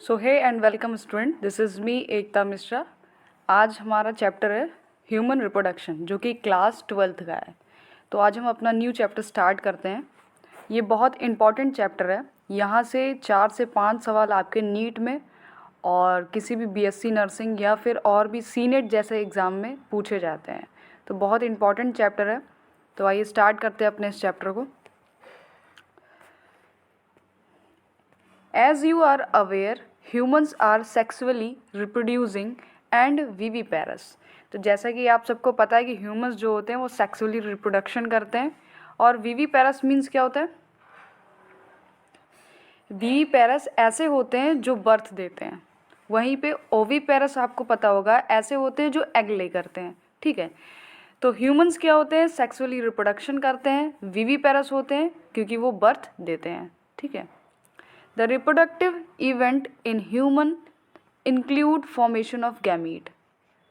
So hey and welcome student, this is me Ekta Mishra. आज हमारा chapter है ह्यूमन रिप्रोडक्शन, जो कि क्लास 12th का है। तो आज हम अपना न्यू चैप्टर स्टार्ट करते हैं। ये बहुत इम्पॉर्टेंट चैप्टर है। यहाँ से 4 से 5 सवाल आपके नीट में और किसी भी बीएससी नर्सिंग या फिर और भी सीनेट जैसे एग्ज़ाम में पूछे जाते हैं। तो बहुत इम्पॉर्टेंट चैप्टर है। तो आइए स्टार्ट करते हैं अपने इस चैप्टर को। As you are aware, humans are sexually reproducing and viviparous. तो जैसा कि आप सबको पता है कि ह्यूमंस जो होते हैं वो सेक्सुअली रिप्रोडक्शन करते हैं। और विविपेरस मीन्स क्या होता है? विविपेरस ऐसे होते हैं जो बर्थ देते हैं। वहीं पे ओविपेरस आपको पता होगा, ऐसे होते हैं जो एग ले करते हैं। ठीक है, तो ह्यूमंस क्या होते हैं? सेक्सुअली रिप्रोडक्शन करते हैं। विविपेरस होते हैं क्योंकि वो बर्थ देते हैं। ठीक है, The reproductive event in human include formation of gamete.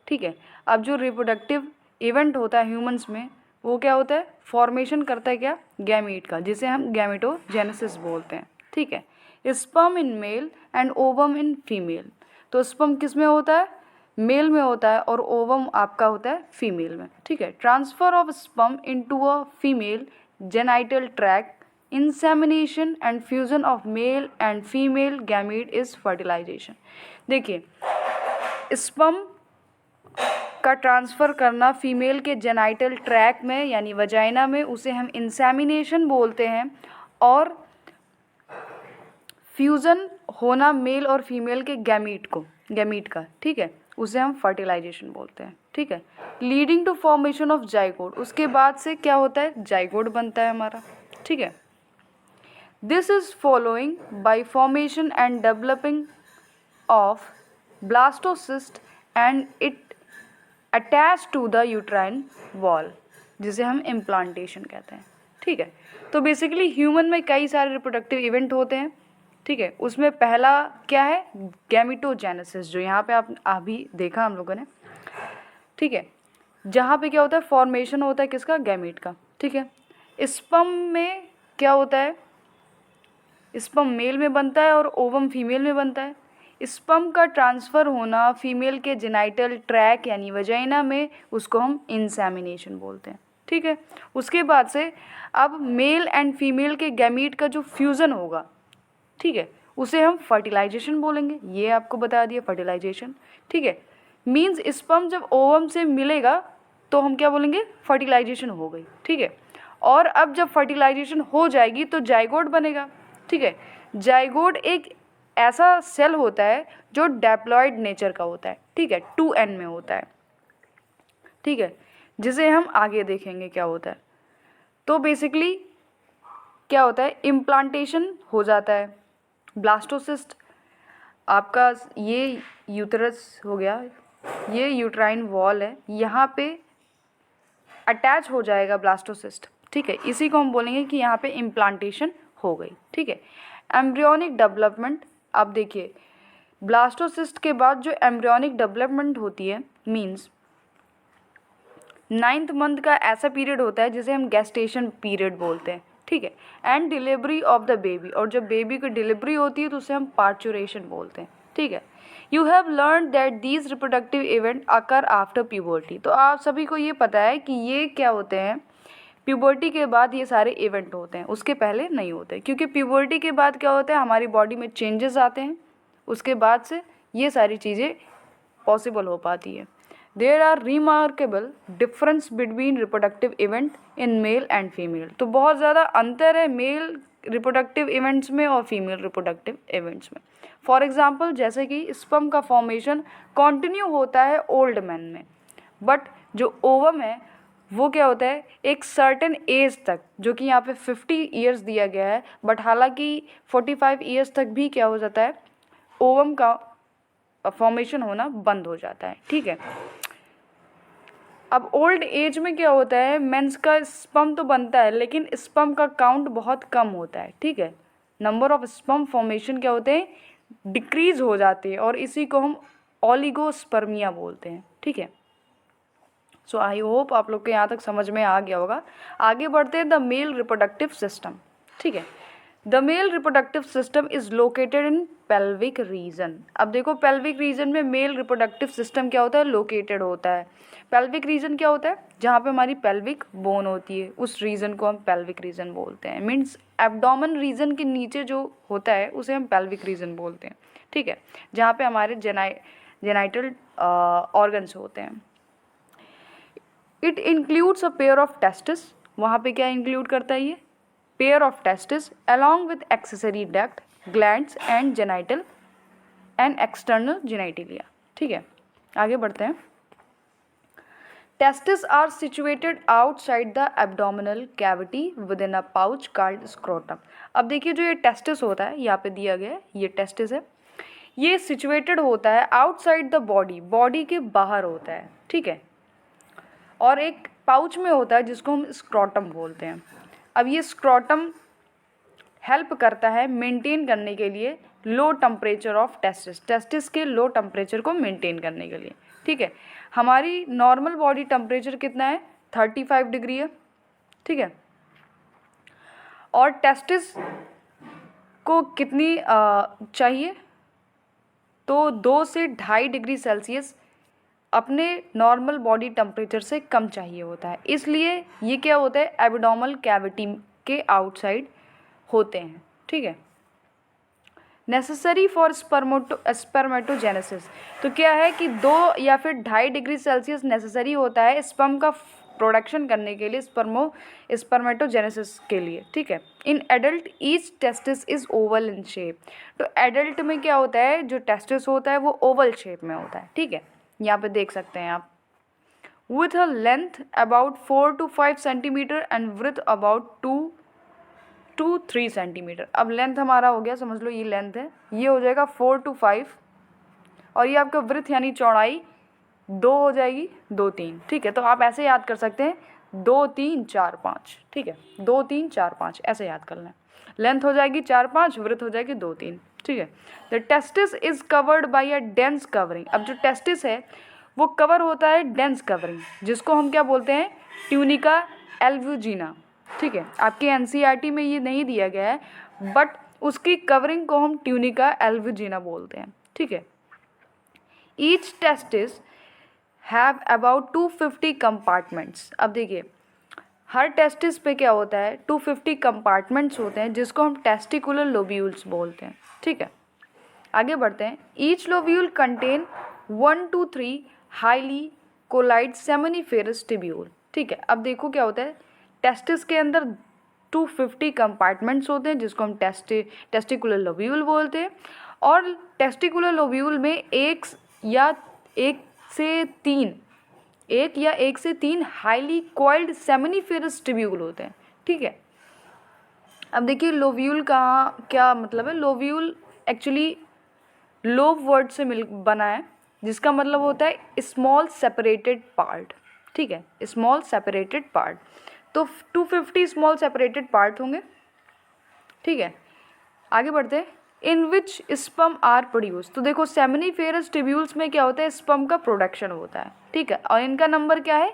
ठीक है, अब जो रिप्रोडक्टिव इवेंट होता है ह्यूमंस में वो क्या होता है? फॉर्मेशन करता है क्या? गैमीट का, जिसे हम गैमेटोजेनेसिस बोलते हैं। ठीक है, sperm in male and ovum in female. तो स्पर्म किस में होता है? मेल में होता है और ओवम आपका होता है फीमेल में। ठीक है, transfer of sperm into a female genital tract, insemination and fusion of male and female gamete is fertilization. देखिए, स्पर्म का ट्रांसफ़र करना फीमेल के जेनाइटल ट्रैक में यानी वजाइना में, उसे हम इंसेमिनेशन बोलते हैं। और फ्यूज़न होना मेल और फीमेल के गैमीट का, ठीक है, उसे हम फर्टिलाइजेशन बोलते हैं। ठीक है, leading to formation of zygote. उसके बाद से क्या होता है? जाइगोट बनता है हमारा। ठीक है, This is following by formation and developing of blastocyst and it attached to the uterine wall, जिसे हम इम्प्लांटेशन कहते हैं। ठीक है, तो बेसिकली ह्यूमन में कई सारे रिप्रोडक्टिव इवेंट होते हैं। ठीक है, उसमें पहला क्या है? गैमेटोजेनेसिस, जो यहाँ पे आप अभी देखा हम लोगों ने। ठीक है, जहाँ पे क्या होता है? फॉर्मेशन होता है किसका? गैमीट का। ठीक है, स्पर्म में क्या होता है? स्पर्म मेल में बनता है और ओवम फीमेल में बनता है। स्पर्म का ट्रांसफ़र होना फीमेल के जेनाइटल ट्रैक यानी वजाइना में, उसको हम इंसेमिनेशन बोलते हैं। ठीक है, उसके बाद से अब मेल एंड फीमेल के गैमीट का जो फ्यूज़न होगा, ठीक है, उसे हम फर्टिलाइजेशन बोलेंगे। ये आपको बता दिया, फर्टिलाइजेशन। ठीक है, मीन्स स्पर्म जब ओवम से मिलेगा तो हम क्या बोलेंगे? फर्टिलाइजेशन हो गई। ठीक है, और अब जब फर्टिलाइजेशन हो जाएगी तो जाइगोट बनेगा। ठीक है, जाइगोट एक ऐसा सेल होता है जो डैप्लॉइड नेचर का होता है। ठीक है, 2n में होता है। ठीक है, जिसे हम आगे देखेंगे क्या होता है। तो बेसिकली क्या होता है? इम्प्लांटेशन हो जाता है। ब्लास्टोसिस्ट आपका ये यूटरस हो गया, ये यूट्राइन वॉल है, यहाँ पे अटैच हो जाएगा ब्लास्टोसिस्ट। ठीक है, इसी को हम बोलेंगे कि यहाँ पे इम्प्लांटेशन हो गई। ठीक है, एम्ब्रियोनिक डेवलपमेंट। अब देखिए, ब्लास्टोसिस्ट के बाद जो एम्ब्रियोनिक डेवलपमेंट होती है मींस 9th मंथ का ऐसा पीरियड होता है जिसे हम गेस्टेशन पीरियड बोलते हैं। ठीक है, and delivery of the baby, और जब बेबी की डिलीवरी होती है तो उसे हम पार्चुरेशन बोलते हैं। ठीक है, you have learn that these reproductive event occur after puberty. तो आप सभी को ये पता है कि ये क्या होते हैं? प्यूबर्टी के बाद ये सारे इवेंट होते हैं, उसके पहले नहीं होते, क्योंकि प्यूबर्टी के बाद क्या होता है? हमारी बॉडी में चेंजेस आते हैं, उसके बाद से ये सारी चीज़ें पॉसिबल हो पाती है। There are remarkable difference between reproductive event in male and female. तो बहुत ज़्यादा अंतर है मेल रिप्रोडक्टिव इवेंट्स में और फीमेल रिप्रोडक्टिव इवेंट्स में। फॉर एग्जाम्पल, जैसे कि स्पर्म का फॉर्मेशन कंटिन्यू होता है ओल्ड मैन में, बट जो ओवम है वो क्या होता है? एक सर्टेन एज तक, जो कि यहाँ पे 50 ईयर्स दिया गया है, बट हालांकि 45 ईयर्स तक भी क्या हो जाता है? ओवम का फॉर्मेशन होना बंद हो जाता है। ठीक है, अब ओल्ड एज में क्या होता है? मेंस का स्पर्म तो बनता है लेकिन स्पर्म का काउंट बहुत कम होता है। ठीक है, नंबर ऑफ स्पर्म फॉर्मेशन क्या होते हैं? डिक्रीज हो जाती है, और इसी को हम ओलिगोस्पर्मिया बोलते हैं। ठीक है, सो आई होप आप लोग के यहाँ तक समझ में आ गया होगा। आगे बढ़ते हैं द मेल रिप्रोडक्टिव सिस्टम। ठीक है, the male reproductive system is located in pelvic region. अब देखो पेल्विक रीजन में मेल रिप्रोडक्टिव सिस्टम क्या होता है, लोकेटेड होता है। पेल्विक रीजन क्या होता है, जहाँ पे हमारी पेल्विक बोन होती है उस रीजन को हम पेल्विक रीजन बोलते हैं। मीन्स एब्डोमेन रीजन के नीचे जो होता है उसे हम पेल्विक रीजन बोलते हैं, ठीक है, जहाँ पे हमारे जेनाइटल ऑर्गन्स होते हैं। It includes a pair of testis, वहाँ पे क्या इंक्लूड करता है ये, pair of testis along with accessory duct, glands and genital and external genitalia। ठीक है, आगे बढ़ते हैं। Testis are situated outside the abdominal cavity within a pouch called scrotum. अब देखिए जो ये टेस्टिस होता है, यहाँ पे दिया गया है, ये टेस्टिस है, ये सिचुएटेड होता है आउटसाइड द बॉडी, बॉडी के बाहर होता है, ठीक है, और एक पाउच में होता है जिसको हम स्क्रोटम बोलते हैं। अब ये स्क्रोटम हेल्प करता है मेंटेन करने के लिए low temperature of testis, testis के लो टेम्परेचर को मेंटेन करने के लिए, ठीक है। हमारी नॉर्मल बॉडी टेम्परेचर कितना है, 35 डिग्री है, ठीक है, और टेस्टिस को कितनी चाहिए, तो 2 से 2.5 डिग्री सेल्सियस अपने नॉर्मल बॉडी टेम्परेचर से कम चाहिए होता है। इसलिए ये क्या होता है, एब्डोमिनल कैविटी के आउटसाइड होते हैं, ठीक है। नेसेसरी फॉर स्पर्मेटोजेनेसिस, तो क्या है कि 2 या फिर 2.5 डिग्री सेल्सियस नेसेसरी होता है स्पर्म का प्रोडक्शन करने के लिए, स्पर्मेटोजेनेसिस के लिए, ठीक है। In adult each testis is oval in shape, तो एडल्ट में क्या होता है, जो टेस्टिस होता है वो ओवल शेप में होता है, ठीक है, यहाँ पे देख सकते हैं आप। With a length about 4 to 5 centimetre and width about 2 to 3 centimetre. अब लेंथ हमारा हो गया, समझ लो ये लेंथ है, ये हो जाएगा 4 to 5, और ये आपका विड्थ यानी चौड़ाई 2 हो जाएगी, 2 3, ठीक है। तो आप ऐसे याद कर सकते हैं 2 3 4 5, ठीक है, 2 3 4 5 ऐसे याद कर लें। लेंथ हो जाएगी 4 5, विड्थ हो जाएगी 2 3, ठीक है। The testis is covered by a dense covering. अब जो टेस्टिस है वो कवर होता है डेंस कवरिंग, जिसको हम क्या बोलते हैं, ट्यूनिका एल्ब्यूजिना, ठीक है। आपके एनसीईआरटी में ये नहीं दिया गया है, बट उसकी कवरिंग को हम ट्यूनिका एल्ब्यूजिना बोलते हैं, ठीक है। Each testis have about 250 compartments. अब देखिए हर टेस्टिस पे क्या होता है, 250 कंपार्टमेंट्स होते हैं जिसको हम टेस्टिकुलर लोब्यूल्स बोलते हैं, ठीक है। आगे बढ़ते हैं। Each lobule contain 1 to 3 highly coiled seminiferous tubule, ठीक है। अब देखो क्या होता है, टेस्टिस के अंदर 250 कंपार्टमेंट्स होते हैं जिसको हम टेस्टिकुलर लोब्यूल बोलते हैं, और टेस्टिकुलर लोब्यूल में एक या एक से तीन हाईली कॉइल्ड सेमिनिफेरस टिब्यूल होते हैं, ठीक है। अब देखिए लोब्यूल का क्या मतलब है, लोब्यूल एक्चुअली लोब वर्ड से बना है, जिसका मतलब होता है स्मॉल सेपरेटेड पार्ट, ठीक है, स्मॉल सेपरेटेड पार्ट। तो 250 स्मॉल सेपरेटेड पार्ट होंगे, ठीक है। आगे बढ़ते हैं। इन विच स्पर्म आर प्रोड्यूस, तो देखो सेमिनिफेरस टिब्यूल्स में क्या होता है, स्पर्म का प्रोडक्शन होता है, ठीक है, और इनका नंबर क्या है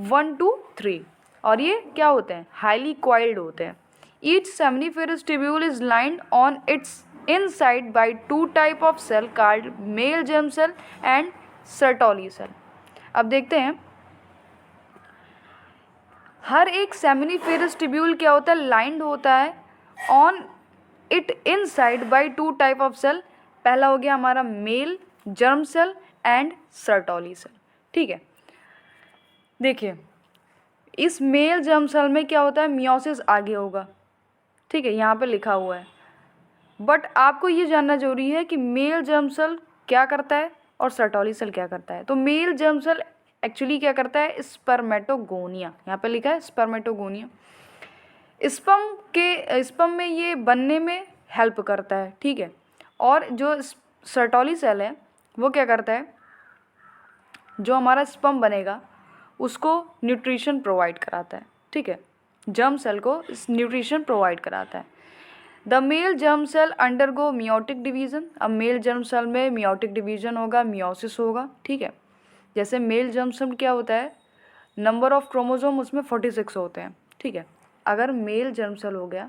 1 to 3, और ये क्या होते हैं, हाईली कॉइल्ड होते हैं। Each seminiferous tubule is lined on its inside by 2 type of cell called male germ cell and Sertoli cell. अब देखते हैं, हर एक सेमिनिफेरस टिब्यूल क्या होता है, लाइंड होता है on it inside by 2 type of cell. पहला हो गया हमारा male germ cell and Sertoli cell, ठीक है। देखिए इस मेल जर्म सेल में क्या होता है, मियोसिस आगे होगा, ठीक है, यहाँ पे लिखा हुआ है, बट आपको ये जानना जरूरी है कि मेल जर्म सेल क्या करता है और सर्टोली सेल क्या करता है। तो मेल जर्म सेल एक्चुअली क्या करता है, स्पर्मेटोगोनिया, यहाँ पे लिखा है स्पर्मेटोगोनिया, स्पर्म में ये बनने में हेल्प करता है, ठीक है। और जो सर्टोली सेल है वो क्या करता है, जो हमारा स्पर्म बनेगा उसको न्यूट्रिशन प्रोवाइड कराता है, ठीक है, जर्म सेल को न्यूट्रिशन प्रोवाइड कराता है। The male germ cell undergo meiotic division. अब मेल जर्म सेल में मियोटिक डिवीज़न होगा, मियोसिस होगा, ठीक है। जैसे मेल जर्म सेल क्या होता है, नंबर ऑफ क्रोमोसोम उसमें 46 होते हैं, ठीक है। अगर मेल जर्म सेल हो गया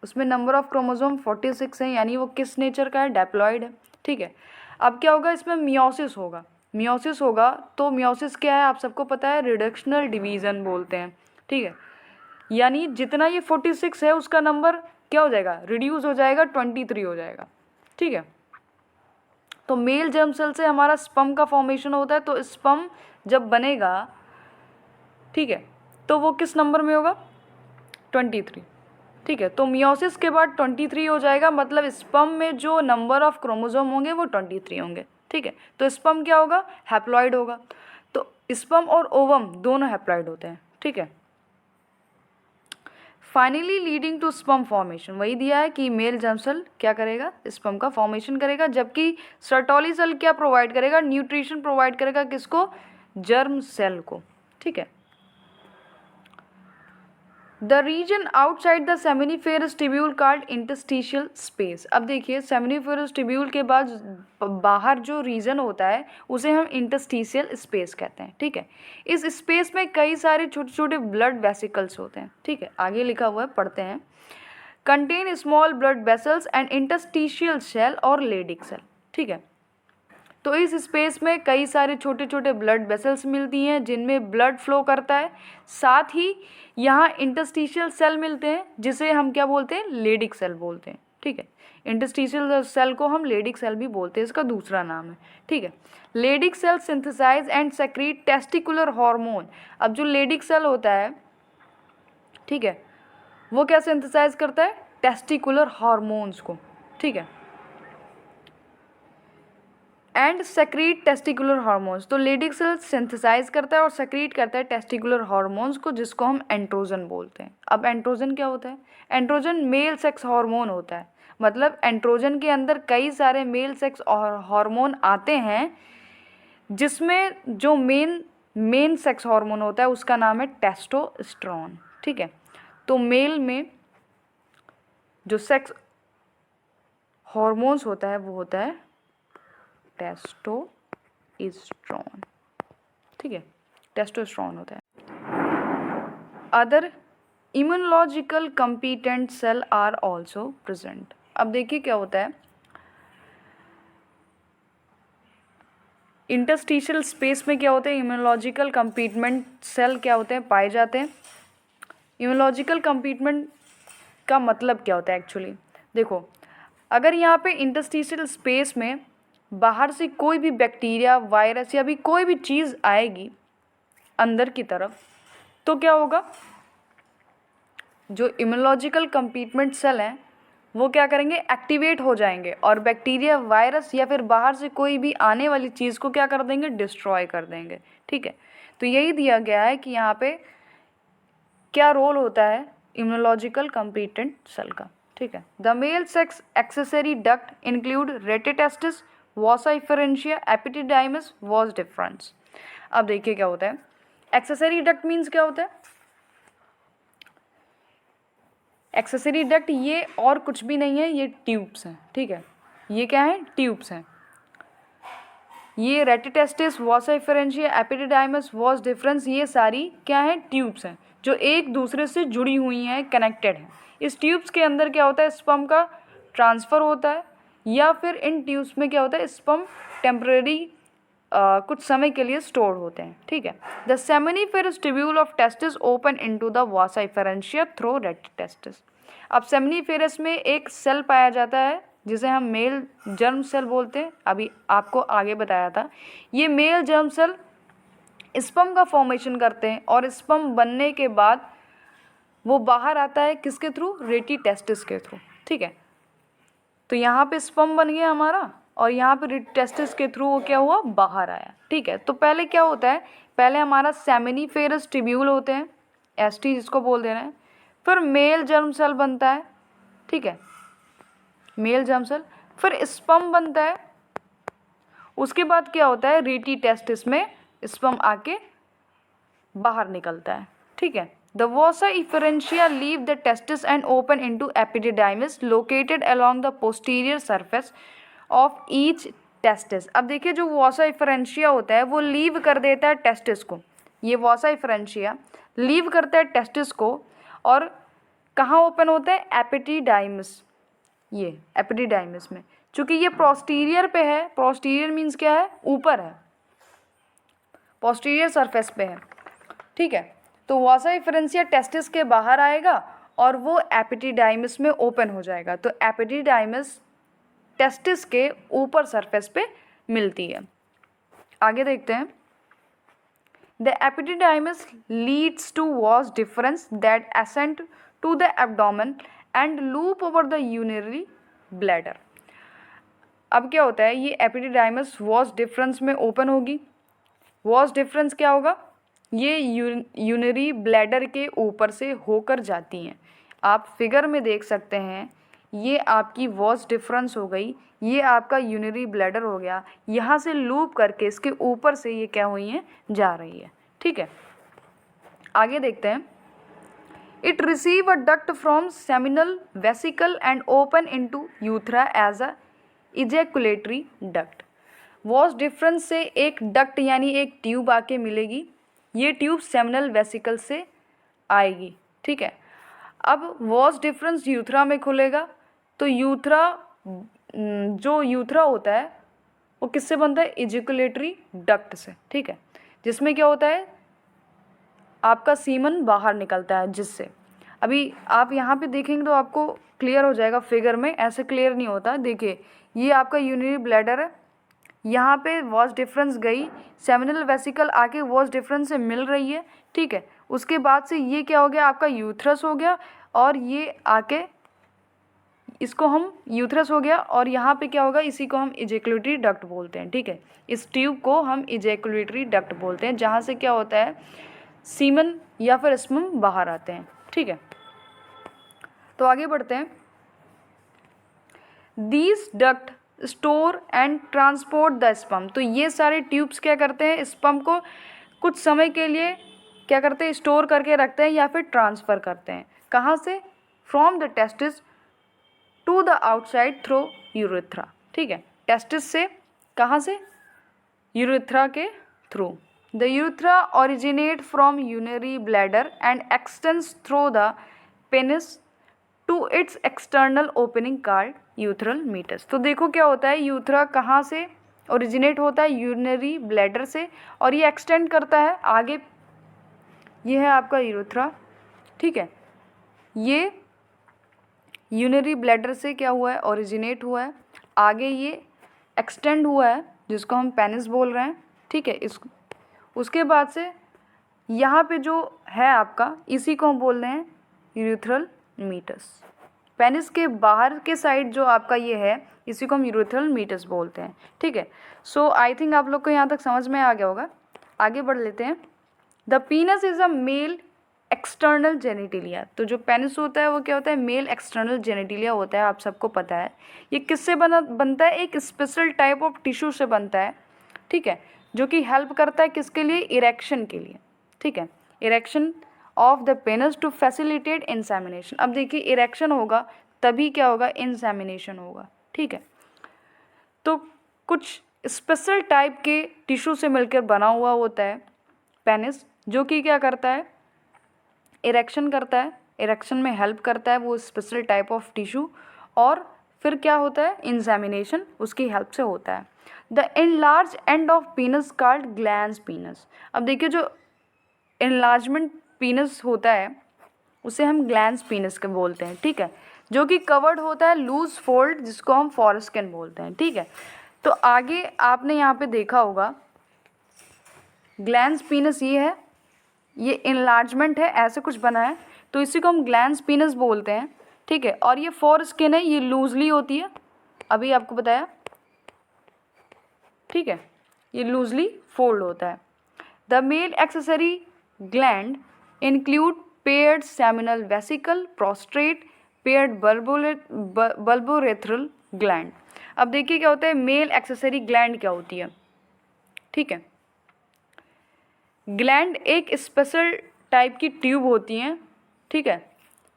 उसमें नंबर ऑफ क्रोमोसोम 46 है, यानी वो किस नेचर का है, डेप्लॉइड है। ठीक है, अब क्या होगा, इसमें मियोसिस होगा। मियोसिस होगा तो मियोसिस क्या है, आप सबको पता है, रिडक्शनल डिवीज़न बोलते हैं। ठीक है, यानी जितना ये 46 है उसका नंबर क्या हो जाएगा, रिड्यूस हो जाएगा, 23 हो जाएगा। ठीक है, तो मेल जर्म सेल से हमारा स्पर्म का फॉर्मेशन होता है, तो स्पर्म जब बनेगा, ठीक है, तो वो किस नंबर में होगा, 23। ठीक है, तो मियोसिस के बाद 23 हो जाएगा, मतलब स्पर्म में जो नंबर ऑफ क्रोमोसोम होंगे वो 23 होंगे। ठीक है, तो स्पर्म क्या होगा, हैप्लॉइड होगा। तो स्पर्म और ओवम दोनों हैप्लॉइड होते हैं। ठीक है, finally leading to sperm formation, वही दिया है कि मेल जर्म सेल क्या करेगा, स्पर्म का फॉर्मेशन करेगा, जबकि सर्टोली सेल क्या प्रोवाइड करेगा, न्यूट्रिशन प्रोवाइड करेगा, किसको, जर्म सेल को। ठीक है, the region outside the seminiferous tubule called interstitial space. अब देखिए, सेमिनिफेरस टिब्यूल के बाद बाहर जो रीजन होता है उसे हम इंटरस्टिशियल स्पेस कहते हैं। ठीक है, इस स्पेस में कई सारे छोटे छोटे ब्लड वेसिकल्स होते हैं। ठीक है, आगे लिखा हुआ है, पढ़ते हैं। Contain small blood vessels and interstitial cell और लेडिक सेल। ठीक है, तो इस स्पेस में कई सारे छोटे छोटे ब्लड वेसल्स मिलती हैं जिनमें ब्लड फ्लो करता है, साथ ही यहाँ इंटरस्टिशियल सेल मिलते हैं जिसे हम क्या बोलते हैं, लेडिक सेल बोलते हैं। ठीक है, इंटरस्टिशियल सेल को हम लेडिक सेल भी बोलते हैं, इसका दूसरा नाम है। ठीक है, Leydig cell synthesize and secrete testicular hormone. अब जो लेडिक सेल होता है, ठीक है, वो क्या सिंथेसाइज करता है, टेस्टिकुलर हार्मोन्स को। ठीक है, एंड सेक्रीट टेस्टिकुलर हार्मोन्स, तो लेडिक सेल सिंथेसाइज करता है और सेक्रीट करता है टेस्टिकुलर हार्मोन्स को, जिसको हम एंड्रोजन बोलते हैं। अब एंड्रोजन क्या होता है, एंड्रोजन मेल सेक्स हार्मोन होता है, मतलब एंड्रोजन के अंदर कई सारे मेल सेक्स हार्मोन आते हैं, जिसमें जो मेन सेक्स हार्मोन होता है उसका नाम है टेस्टोस्टेरोन। ठीक है, तो मेल में जो सेक्स हार्मोन्स होता है वो होता है टेस्टोस्टेरोन। ठीक है, टेस्टोस्टेरोन होता है। Other immunological competent cell are also present. अब देखिए क्या होता है, इंटरस्टिशियल स्पेस में क्या होते हैं, इम्यूनोलॉजिकल कंपिटमेंट सेल क्या होते हैं, पाए जाते हैं। इम्यूनोलॉजिकल कंपिटमेंट का मतलब क्या होता है एक्चुअली, देखो, अगर यहाँ पे इंटरस्टिशियल स्पेस में बाहर से कोई भी बैक्टीरिया, वायरस या भी कोई भी चीज़ आएगी अंदर की तरफ, तो क्या होगा, जो इम्यूनोलॉजिकल कंपिटमेंट सेल हैं वो क्या करेंगे, एक्टिवेट हो जाएंगे और बैक्टीरिया, वायरस या फिर बाहर से कोई भी आने वाली चीज़ को क्या कर देंगे, डिस्ट्रॉय कर देंगे। ठीक है, तो यही दिया गया है कि यहाँ पे क्या रोल होता है इम्यूनोलॉजिकल कंपिटेंट सेल का। ठीक है, the male sex accessory duct include rete testis, vasa efferentia, epididymis, vas deferens. अब देखिए क्या होता है, एक्सेसरी डक्ट मीन्स क्या होता है, एक्सेसरी डक्ट ये और कुछ भी नहीं है, ये ट्यूब्स हैं। ठीक है, ये क्या है, ट्यूब्स हैं। ये rete testis, vasa efferentia, epididymis, vas difference, ये सारी क्या है, ट्यूब्स हैं जो एक दूसरे से जुड़ी हुई हैं, कनेक्टेड हैं। इस ट्यूब्स के अंदर क्या होता है, स्पर्म का ट्रांसफ़र होता है, या फिर इन ट्यूब्स में क्या होता है, स्पर्म टेम्परेरी कुछ समय के लिए स्टोर होते हैं। ठीक है, the seminiferous tubule of testis open into the vasa efferentia through rete testis. अब सेमिनिफेरस में एक सेल पाया जाता है जिसे हम मेल जर्म सेल बोलते हैं, अभी आपको आगे बताया था। ये मेल जर्म सेल स्पर्म का फॉर्मेशन करते हैं और स्पर्म बनने के बाद वो बाहर आता है किसके थ्रू, रेटिटेस्टिस के थ्रू। ठीक है, तो यहाँ पे स्पर्म बन गया हमारा और यहाँ पे रेटिटेस्टिस के थ्रू वो क्या हुआ, बाहर आया। ठीक है, तो पहले क्या होता है, पहले हमारा सेमिनिफेरस ट्यूब्यूल होते हैं, एसटी जिसको बोल दे रहे हैं, फिर मेल जर्म सेल बनता है। ठीक है, मेल जर्म सेल, फिर स्पर्म बनता है, उसके बाद क्या होता है, रेटिटेस्टिस में स्पर्म आके बाहर निकलता है। ठीक है, the vasa efferentia leave the testis and open into epididymis located along the posterior surface of each testis. अब देखिए, जो वॉसा इफरेंशिया होता है वो लीव कर देता है टेस्टिस को, ये वॉसा इफरेंशिया लीव करता है टेस्टिस को और कहाँ ओपन होता है? एपिडिडाइमिस, ये एपिडिडाइमिस में। चूंकि ये पोस्टीरियर पे है, पोस्टीरियर मीन्स क्या है? ऊपर है, पोस्टीरियर सरफेस पे है, ठीक है। तो वासा एफरेंसिया टेस्टिस के बाहर आएगा और वो एपिडिडाइमिस में ओपन हो जाएगा। तो एपिडिडाइमिस टेस्टिस के ऊपर सरफेस पे मिलती है। आगे देखते हैं। The epididymis leads to vas deferens that ascent to the abdomen and loop over the urinary bladder. अब क्या होता है? ये एपिडिडाइमिस वॉस डिफरेंस में ओपन होगी। वॉस डिफरेंस क्या होगा? ये यूरिनरी ब्लैडर के ऊपर से होकर जाती हैं। आप फिगर में देख सकते हैं, ये आपकी वॉस डिफरेंस हो गई, ये आपका यूरिनरी ब्लैडर हो गया, यहाँ से लूप करके इसके ऊपर से ये क्या हुई है? जा रही है, ठीक है। आगे देखते हैं। It receive a duct from seminal vesicle and open into urethra as a ejaculatory duct. Vas deferens से एक डक्ट यानी एक ट्यूब आके मिलेगी। ये ट्यूब सेमिनल वेसिकल से आएगी, ठीक है। अब वॉस डिफरेंस यूथरा में खुलेगा, तो यूथरा, जो यूथरा होता है वो किससे बनता है? इजैकुलेटरी डक्ट से, ठीक है। जिसमें क्या होता है? आपका सीमन बाहर निकलता है, जिससे अभी आप यहाँ पे देखेंगे तो आपको क्लियर हो जाएगा। फिगर में ऐसे क्लियर नहीं होता। देखिए, ये आपका यूरिनरी ब्लैडर है, यहाँ पे वॉस डिफरेंस गई, सेमिनल वेसिकल आके वॉस डिफरेंस से मिल रही है, ठीक है। उसके बाद से ये क्या हो गया? आपका यूथरस हो गया, और ये आके इसको हम यूथरस हो गया, और यहाँ पे क्या होगा? इसी को हम इजैकुलेटरी डक्ट बोलते हैं, ठीक है। इस ट्यूब को हम इजैकुलेटरी डक्ट बोलते हैं, जहाँ से क्या होता है? सीमन या फिर स्पर्म बाहर आते हैं, ठीक है। तो आगे बढ़ते हैं। These duct store and transport the sperm. तो ये सारे ट्यूब्स क्या करते हैं? स्पर्म को कुछ समय के लिए क्या करते हैं? स्टोर करके रखते हैं या फिर ट्रांसफ़र करते हैं। कहाँ से? From the testis to the outside through urethra, ठीक है। टेस्टिस से कहाँ से? यूरेथ्रा के through. The urethra originate from urinary bladder and extends through the penis to its external opening called urethral meatus. तो देखो क्या होता है? यूथरा कहाँ से ओरिजिनेट होता है? यूरिनरी ब्लैडर से, और ये एक्सटेंड करता है आगे। ये है आपका यूरेथ्रा, ठीक है। ये यूरिनरी ब्लैडर से क्या हुआ है? ओरिजिनेट हुआ है, आगे ये एक्सटेंड हुआ है, जिसको हम पेनिस बोल रहे हैं, ठीक है। उसके बाद से यहाँ पे जो है आपका, इसी को हम बोल रहे हैं यूरेथ्रल मीटस। पेनिस के बाहर के साइड जो आपका ये है, इसी को हम यूरेथ्रल मीटस बोलते हैं, ठीक है। सो आई थिंक आप लोग को यहाँ तक समझ में आ गया होगा। आगे बढ़ लेते हैं। The penis is a male external genitalia. तो जो पेनिस होता है वो क्या होता है? मेल एक्सटर्नल जेनिटिलिया होता है, आप सबको पता है। ये किससे बनता है? एक स्पेशल टाइप ऑफ टिश्यू से बनता है, ठीक है, जो कि हेल्प करता है किसके लिए? इरेक्शन के लिए, ठीक है। Erection of the penis to facilitate insemination. अब देखिए, इरेक्शन होगा तभी क्या होगा? इंसेमिनेशन होगा, ठीक है। तो कुछ स्पेशल टाइप के टिश्यू से मिलकर बना हुआ होता है पेनिस, जो कि क्या करता है? इरेक्शन करता है, इरेक्शन में हेल्प करता है वो स्पेशल टाइप ऑफ टिश्यू, और फिर क्या होता है? इंसेमिनेशन उसकी हेल्प से होता है। The enlarge end of penis called glans penis. अब देखिए, जो इनलार्जमेंट पीनस होता है उसे हम ग्लैंस पीनस के बोलते हैं, ठीक है, जो कि कवर्ड होता है लूज फोल्ड, जिसको हम फॉरस्किन बोलते हैं, ठीक है। तो आगे आपने यहाँ पे देखा होगा, ग्लैंस पीनस ये है, ये इनलार्जमेंट है, ऐसे कुछ बना है, तो इसी को हम ग्लैंस पीनस बोलते हैं, ठीक है। और ये फॉरस्किन है, ये लूजली होती है, अभी आपको बताया, ठीक है, ये लूजली फोल्ड होता है। The male accessory gland include paired seminal vesicle, prostate, paired bulbourethral gland. अब देखिए क्या होता है? मेल एक्सेसरी ग्लैंड क्या होती है, ठीक है। ग्लैंड एक स्पेशल टाइप की ट्यूब होती हैं, ठीक है,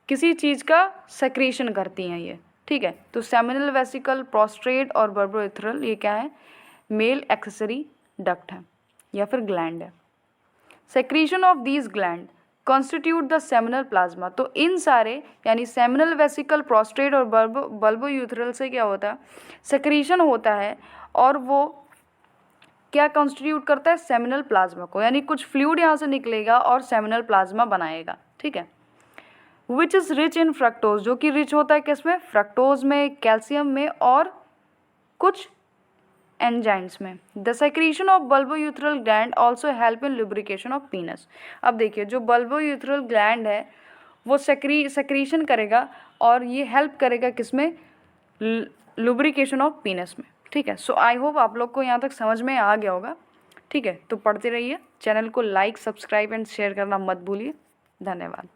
किसी चीज़ का सेक्रेशन करती हैं ये, ठीक है। तो सेमिनल वेसिकल, प्रोस्ट्रेट और बल्बोरेथ्रल ये क्या है? मेल एक्सेसरी डक्ट है या फिर ग्लैंड है। Secretion of these gland constitute the seminal plasma. तो इन सारे यानी सेमिनल वेसिकल, प्रोस्टेट और बल्बोयूथरल से क्या होता है, सेक्रीशन होता है और वो क्या कॉन्स्टिट्यूट करता है, सेमिनल प्लाज्मा को, यानी कुछ फ्लूइड यहाँ से निकलेगा और सेमिनल प्लाज्मा बनाएगा, ठीक है। Which is rich in fructose, जो कि रिच होता है किसमें, फ्रक्टोज में, कैल्शियम में और कुछ एंजाइम्स में। The secretion of bulbourethral gland also help in lubrication of penis. अब देखिए जो बल्बोयूथरल ग्लैंड है वो सेक्रीशन करेगा और ये हेल्प करेगा किसमें, लुब्रिकेशन ऑफ पीनस में, ठीक है। सो आई होप आप लोग को यहाँ तक समझ में आ गया होगा, ठीक है। तो पढ़ते रहिए, चैनल को लाइक, सब्सक्राइब एंड शेयर करना मत भूलिए। धन्यवाद।